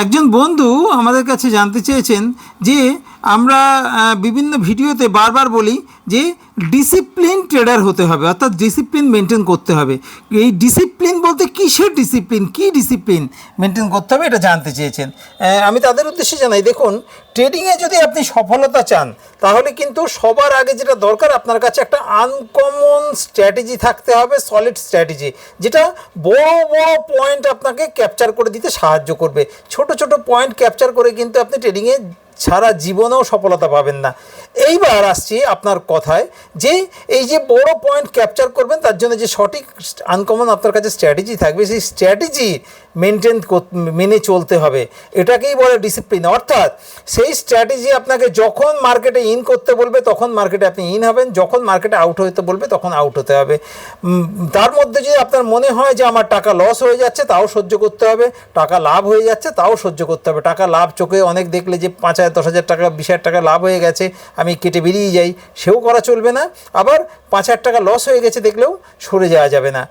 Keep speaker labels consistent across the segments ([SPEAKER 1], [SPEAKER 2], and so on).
[SPEAKER 1] একজন বন্ধু আমাদের কাছে জানতে চেয়েছেন যে আমরা বিভিন্ন ভিডিওতে বারবার বলি যে ডিসিপ্লিন ট্রেডার হতে হবে, অর্থাৎ ডিসিপ্লিন মেনটেন করতে হবে। এই ডিসিপ্লিন বলতে কিসের ডিসিপ্লিন, কী ডিসিপ্লিন মেনটেন করতে হবে এটা জানতে চেয়েছেন। আমি তাদের উদ্দেশ্যে জানাই, দেখুন, ট্রেডিংয়ে যদি আপনি সফলতা চান তাহলে কিন্তু সবার আগে যেটা দরকার, আপনার কাছে একটা আনকমন স্ট্র্যাটেজি থাকতে হবে, সলিড স্ট্র্যাটেজি, যেটা বড় বড় পয়েন্ট আপনাকে ক্যাপচার করে দিতে সাহায্য করবে। ছোট ছোট পয়েন্ট ক্যাপচার করে কিন্তু আপনি ট্রেডিংয়ে সারা জীবনেও সফলতা পাবেন না। এইবার আসছি আপনার কথায়, যে এই যে বড় পয়েন্ট ক্যাপচার করবেন তার জন্য যে সঠিক আনকমন আপনার কাছে স্ট্র্যাটেজি থাকবে, সেই স্ট্র্যাটেজি মেনে চলতে হবে। এটাকেই বলে ডিসিপ্লিন। অর্থাৎ সেই স্ট্র্যাটেজি আপনাকে যখন মার্কেটে ইন করতে বলবে তখন মার্কেটে আপনি ইন হবেন, যখন মার্কেটে আউট হতে বলবে তখন আউট হতে হবে। তার মধ্যে যদি আপনার মনে হয় যে আমার টাকা লস হয়ে যাচ্ছে তাও সহ্য করতে হবে, টাকা লাভ হয়ে যাচ্ছে তাও সহ্য করতে হবে। টাকা লাভ চোখে অনেক দেখলে যে 5,000 10,000 টাকা 20,000 টাকা লাভ হয়ে গেছে আমি কেটে বেরিয়ে যাই, সেও করা চলবে না। আবার 5,000 টাকা লস হয়ে গেছে দেখলেও সরে যাওয়া যাবে না।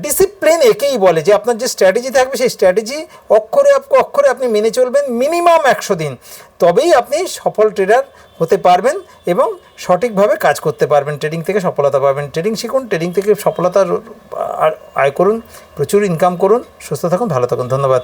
[SPEAKER 1] ডিসিপ্লিন একেই বলে যে আপনার যে স্ট্র্যাটেজি থাকবে সেই স্ট্র্যাটেজি অক্ষরে অক্ষরে আপনি মেনে চলবেন মিনিমাম 100 দিন, তবেই আপনি সফল ট্রেডার হতে পারবেন এবং সঠিকভাবে কাজ করতে পারবেন, ট্রেডিং থেকে সফলতা পাবেন। ট্রেডিং শিখুন, ট্রেডিং থেকে সফলতা আয় করুন, প্রচুর ইনকাম করুন। সুস্থ থাকুন, ভালো থাকুন। ধন্যবাদ।